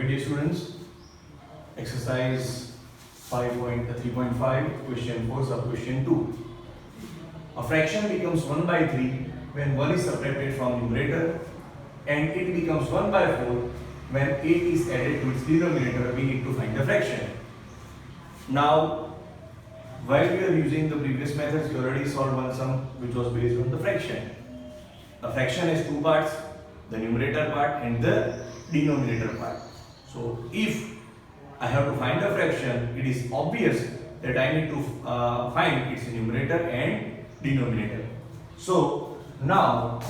Okay, dear students, exercise 5.3.5, question 4, sub question 2. A fraction becomes 1 by 3 when 1 is subtracted from numerator, and it becomes 1 by 4 when 8 is added to its denominator. We need to find the fraction. Now, while we are using the previous methods, we already solved one sum which was based on the fraction. A fraction has two parts, the numerator part and the denominator part. So if I have to find a fraction, it is obvious that I need to find its numerator and denominator. So now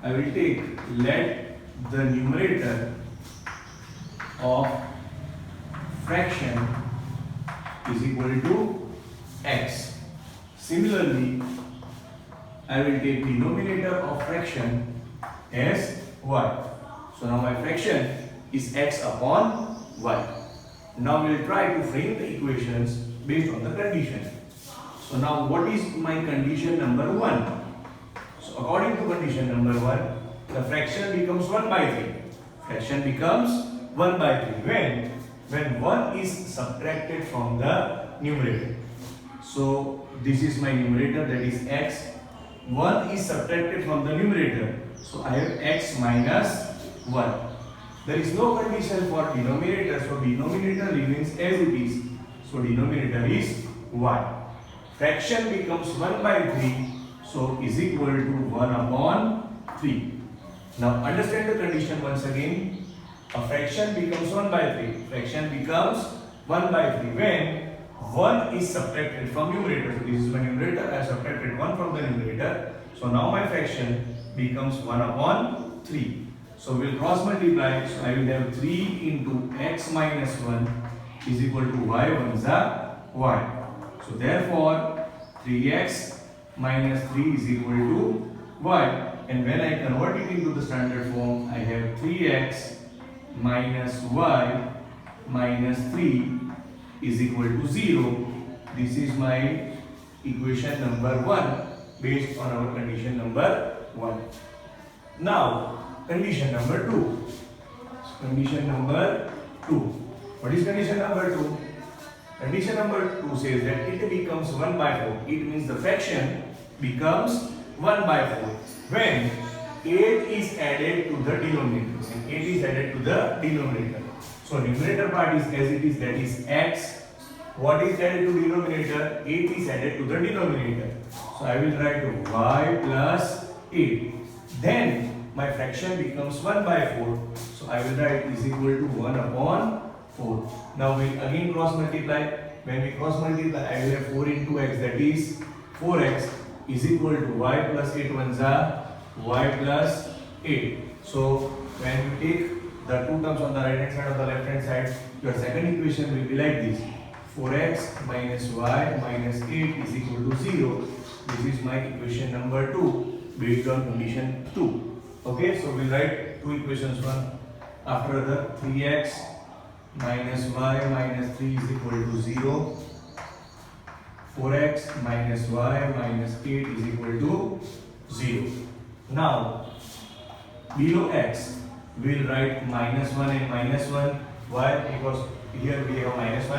I will take, let the numerator of fraction is equal to x. Similarly, I will take denominator of fraction as y. So now my fraction is x upon y. Now we will try to frame the equations based on the condition. So now what is my condition number 1? So according to condition number 1, the fraction becomes 1 by 3. Fraction becomes 1 by 3 when 1 is subtracted from the numerator. So this is my numerator, that is x. 1 is subtracted from the numerator. So I have x minus 1. There is no condition for denominator, so denominator remains as it is. So denominator is y. Fraction becomes 1 by 3, so is equal to 1 upon 3. Now understand the condition once again. A fraction becomes 1 by 3. Fraction becomes 1 by 3 when 1 is subtracted from numerator. So this is my numerator. I have subtracted 1 from the numerator. So now my fraction becomes 1 upon 3. So we will cross multiply. So I will have 3 into x minus 1 is equal to y 1 y. So therefore 3x minus 3 is equal to y. And when I convert it into the standard form, I have 3x minus y minus 3 is equal to 0. This is my equation number 1 based on our condition number 1. Now condition number 2. Condition number 2. What is condition number 2? Condition number 2 says that it becomes 1 by 4. It means the fraction becomes 1 by 4 when 8 is added to the denominator. And 8 is added to the denominator. So numerator part is as it is, that is x. What is added to denominator? 8 is added to the denominator. So I will write to y plus 8. Then my fraction becomes 1 by 4. So I will write is equal to 1 upon 4. Now we again cross multiply. When we cross multiply, I will have 4 into x, that is 4x is equal to y plus 8 ones are y plus 8. So when you take the two terms on the right hand side or the left hand side, your second equation will be like this. 4x minus y minus 8 is equal to 0. This is my equation number 2 based on condition 2. Okay, so we'll write two equations, one after the 3x minus y minus 3 is equal to 0. 4x minus y minus 8 is equal to 0. Now below x we will write minus 1 and minus 1. Why? Because here we have minus y,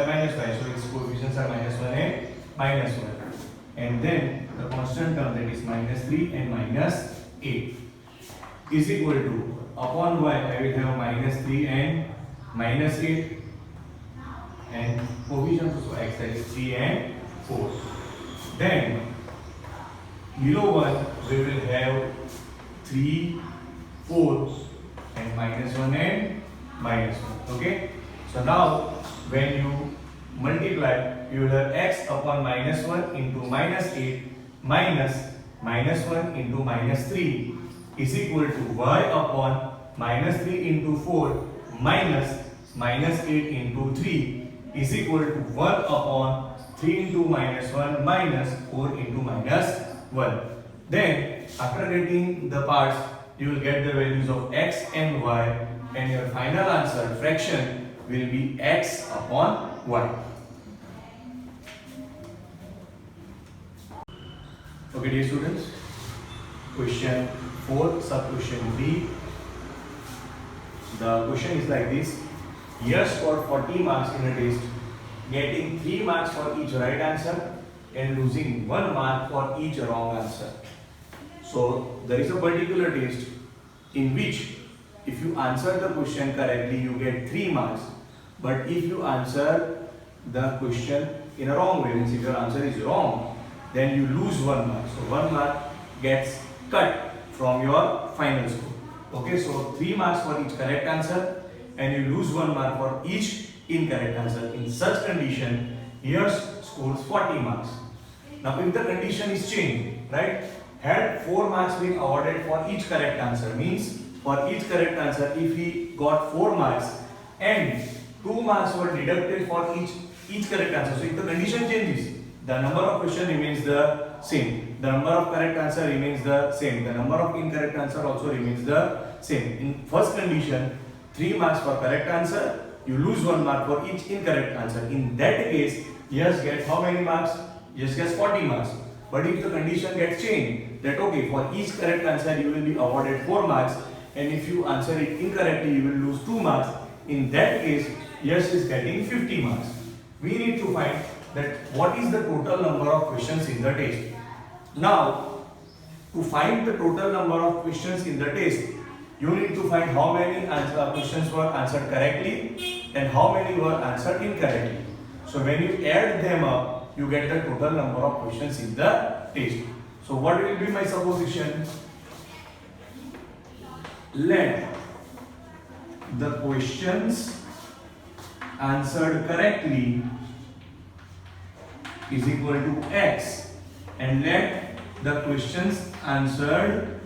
so its coefficients are minus 1 and minus 1. And then the constant term, that is minus 3 and minus 8 is equal to, upon y I will have minus 3 and minus 8, and coefficients of x, that is 3 and 4. Then below 1 we will have 3, 4 and minus 1 and minus 1. Okay, so now when you multiply, you will have x upon minus 1 into minus 8 minus minus 1 into minus 3 is equal to y upon minus 3 into 4 minus minus 8 into 3 is equal to 1 upon 3 into minus 1 minus 4 into minus 1. Then after getting the parts, you will get the values of x and y, and your final answer fraction will be x upon y. Okay, dear students, question 4, sub question 3. The question is like this. Yash got 40 marks in a test, getting 3 marks for each right answer and losing 1 mark for each wrong answer. So there is a particular test in which if you answer the question correctly, you get 3 marks. But if you answer the question in a wrong way, means if your answer is wrong, then you lose 1 mark. So 1 mark gets cut from your final score. Okay, so 3 marks for each correct answer and you lose 1 mark for each incorrect answer. In such condition, Yash scores 40 marks. Now if the condition is changed, right? Had 4 marks been awarded for each correct answer, means for each correct answer, if he got 4 marks and 2 marks were deducted for each correct answer. So if the condition changes, the number of question remains the same. The number of correct answer remains the same. The number of incorrect answer also remains the same. In first condition, 3 marks for correct answer, you lose 1 mark for each incorrect answer. In that case, Yash gets how many marks? Yash gets 40 marks. But if the condition gets changed, that okay, for each correct answer you will be awarded 4 marks, and if you answer it incorrectly, you will lose 2 marks. In that case, Yash is getting 50 marks. We need to find that what is the total number of questions in the test. Now, to find the total number of questions in the test, you need to find how many questions were answered correctly and how many were answered incorrectly. So when you add them up, you get the total number of questions in the test. So what will be my supposition? Let the questions answered correctly is equal to X and let the questions answered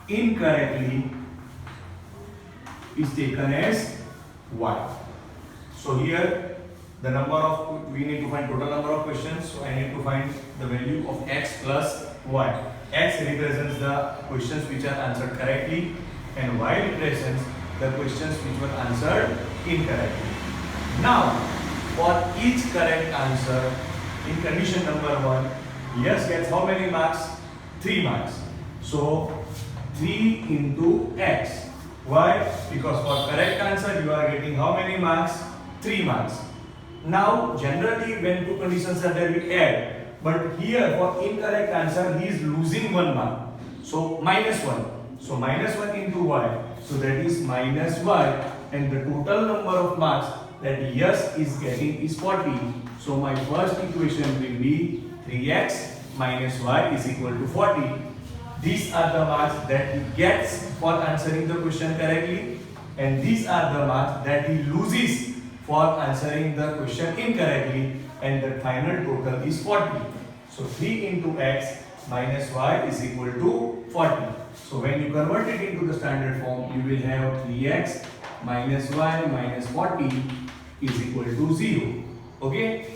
incorrectly is taken as Y. So here the number of, we need to find total number of questions, so I need to find the value of X plus Y. X represents the questions which are answered correctly and Y represents the questions which were answered incorrectly. Now, for each correct answer in condition number 1, Yash gets how many marks? 3 marks. So 3 into X. Why? Because for correct answer you are getting how many marks? 3 marks. Now generally when two conditions are there we add, but here for incorrect answer he is losing 1 mark. So minus 1. So minus 1 into Y. So that is minus Y, and the total number of marks that Yash is getting is 40. So my first equation will be 3x minus y is equal to 40. These are the marks that he gets for answering the question correctly, and these are the marks that he loses for answering the question incorrectly, and the final total is 40. So 3 into x minus y is equal to 40. So when you convert it into the standard form, you will have 3x minus y minus 40 is equal to 0. Okay?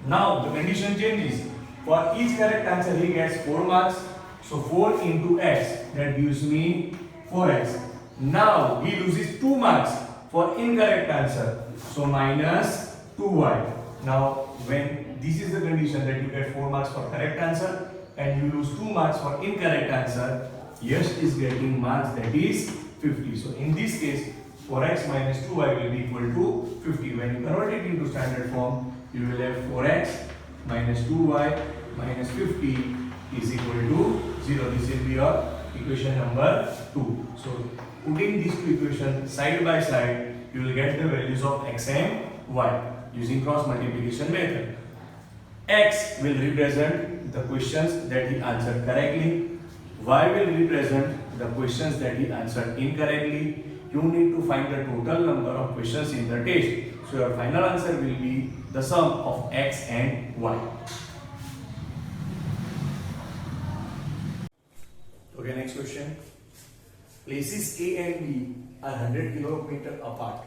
Now the condition changes. For each correct answer he gets 4 marks. So 4 into x, that gives me 4x. Now he loses 2 marks for incorrect answer. So minus 2y. Now when this is the condition that you get 4 marks for correct answer and you lose 2 marks for incorrect answer, Yash is getting marks that is 50. So in this case, 4x minus 2y will be equal to 50. When you convert it into standard form, you will have 4x minus 2y minus 50 is equal to 0. This will be your equation number 2. So putting these two equations side by side, you will get the values of x and y using cross multiplication method. X will represent the questions that he answered correctly. Y will represent the questions that he answered incorrectly. You need to find the total number of questions in the test. So your final answer will be the sum of x and y. Okay, next question. Places A and B are 100 km apart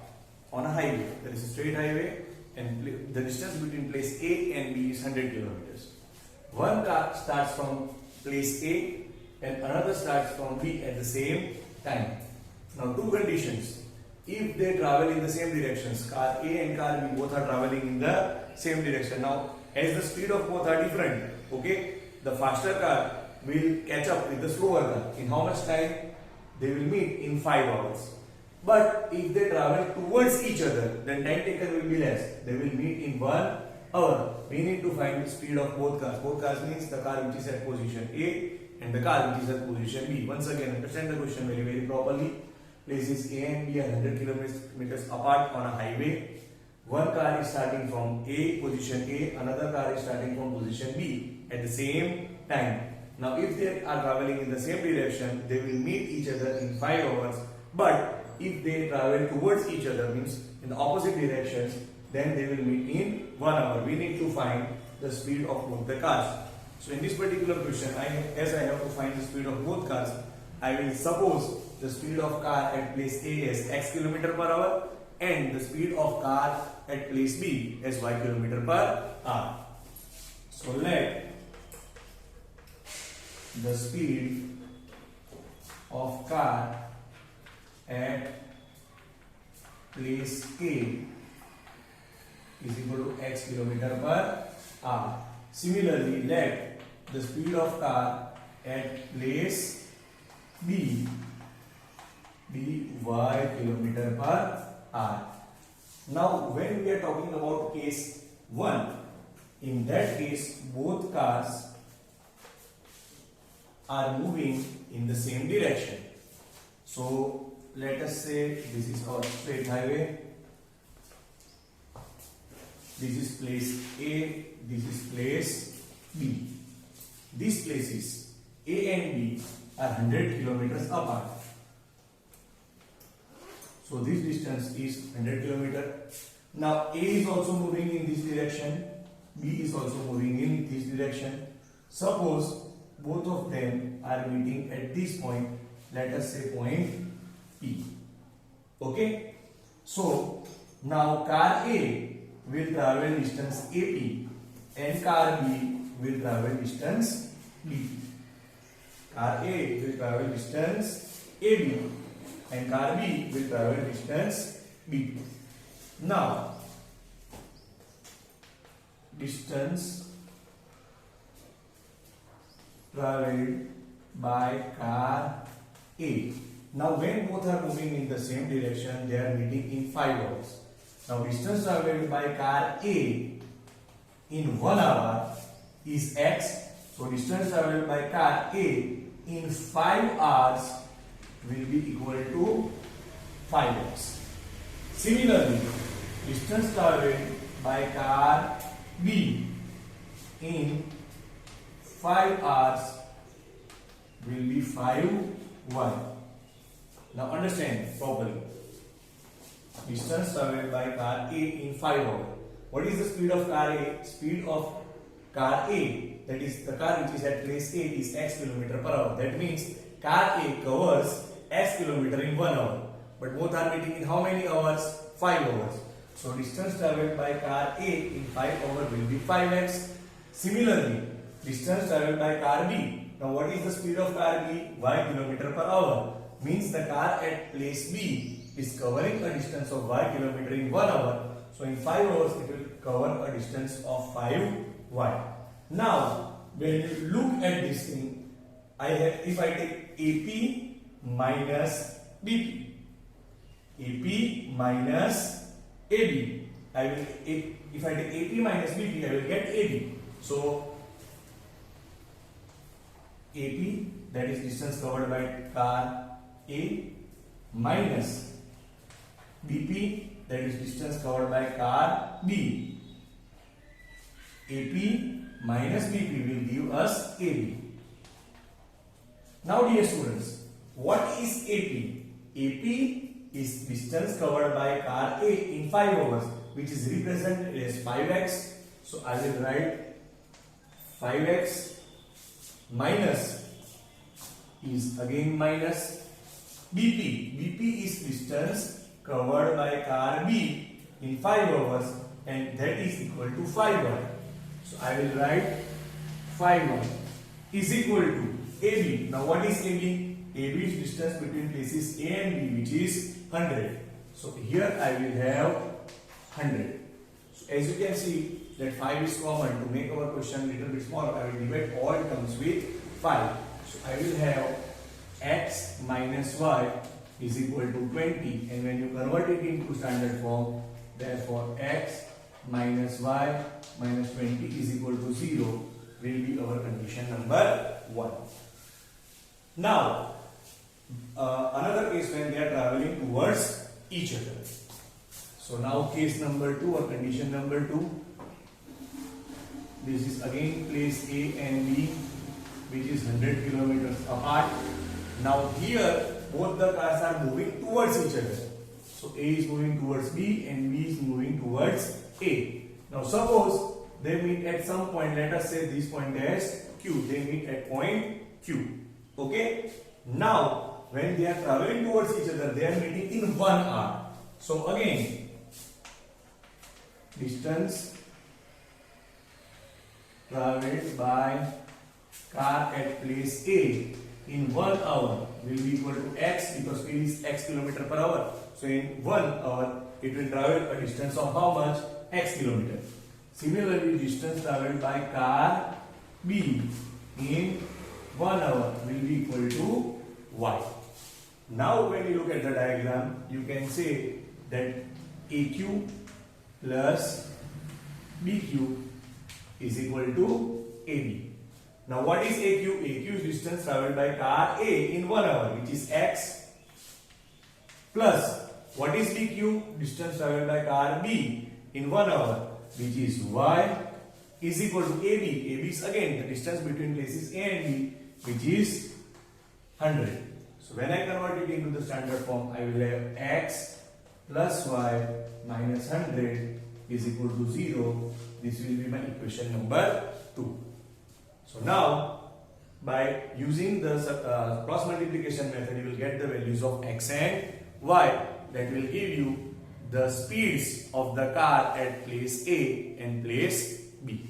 on a highway. There is a straight highway and the distance between place A and B is 100 kilometers. One car starts from place A and another starts from B at the same time. Now two conditions. If they travel in the same directions, car A and car B both are traveling in the same direction. Now as the speed of both are different, okay, the faster car will catch up with the slower car. In how much time? They will meet in 5 hours. But if they travel towards each other, then time taken will be less. They will meet in 1 hour. We need to find the speed of both cars. Both cars means the car which is at position A and the car which is at position B. Once again, understand the question very properly. Places A and B are 100 kilometers apart on a highway. One car is starting from A, position A, another car is starting from position B at the same time. Now, if they are traveling in the same direction, they will meet each other in 5 hours. But if they travel towards each other, means in the opposite directions, then they will meet in 1 hour. We need to find the speed of both the cars. So, in this particular question, as I have to find the speed of both cars, I will suppose the speed of car at place A is x km per hour and the speed of car at place B as y km per hour. So let the speed of car at place A is equal to x km per hour. Similarly, let the speed of car at place B be y km per hour. Now, when we are talking about case 1, in that case, both cars are moving in the same direction. So, let us say this is our straight highway. This is place A, this is place B. These places A and B are 100 kilometers apart. So this distance is 100 km. Now A is also moving in this direction, B is also moving in this direction. Suppose both of them are meeting at this point, let us say point P. Okay? So now car A will travel distance AP and car B will travel distance BP. Car A will travel distance AB and car B will travel distance BP. Now, distance traveled by car A. Now, when both are moving in the same direction, they are meeting in 5 hours. Now, distance traveled by car A in 1 hour is x. So, distance traveled by car A in 5 hours will be equal to 5x. Similarly, distance traveled by car B in 5 hours will be 5y. Now understand properly. Distance traveled by car A in 5 hours. What is the speed of car A? Speed of car A, that is the car which is at place A, is x km per hour. That means car A covers x km in 1 hour. But both are meeting in how many hours? 5 hours. So distance traveled by car A in 5 hours will be 5x. Similarly, distance traveled by car B. Now what is the speed of car B? Y km per hour. Means the car at place B is covering a distance of y km in 1 hour. So in 5 hours it will cover a distance of 5y. Now when you look at this thing, if I take AP minus BP, AP minus AB, if I take AP minus BP, I will get AB. So AP, that is distance covered by car A, minus BP, that is distance covered by car B. AP minus BP will give us AB. Now dear students, what is AP? AP is distance covered by car A in 5 hours, which is represented as 5x. So I will write 5x minus is again minus BP. BP is distance covered by car B in 5 hours and that is equal to 5y. So I will write 5y is equal to AB. Now what is AB? AB is distance between places A and B, which is 100. So here I will have 100. So as you can see that 5 is common. To make our question a little bit smaller, I will divide all terms with 5. So I will have x minus y is equal to 20, and when you convert it into standard form, therefore x minus y minus 20 is equal to 0 will be our condition number 1. Now another case when they are traveling towards each other. So now case number 2 or condition number 2, this is again place A and B, which is 100 kilometers apart. Now here both the cars are moving towards each other. So A is moving towards B and B is moving towards A. Now suppose they meet at some point, let us say this point as Q. They meet at point Q. Okay. Now when they are traveling towards each other, they are meeting in 1 hour. So again, distance traveled by car at place A in 1 hour will be equal to x, because speed is x kilometer per hour. So in 1 hour it will travel a distance of how much? X kilometer. Similarly, distance traveled by car B in 1 hour will be equal to y. Now when you look at the diagram, you can say that AQ plus BQ is equal to AB. Now what is AQ? AQ is distance traveled by car A in 1 hour, which is x, plus what is BQ? Distance traveled by car B in 1 hour, which is y, is equal to AB. AB is again the distance between places A and B, which is 100. So when I convert it into the standard form, I will have x plus y minus 100 is equal to 0. This will be my equation number 2. So now by using the cross multiplication method, you will get the values of x and y. That will give you the speeds of the car at place A and place B.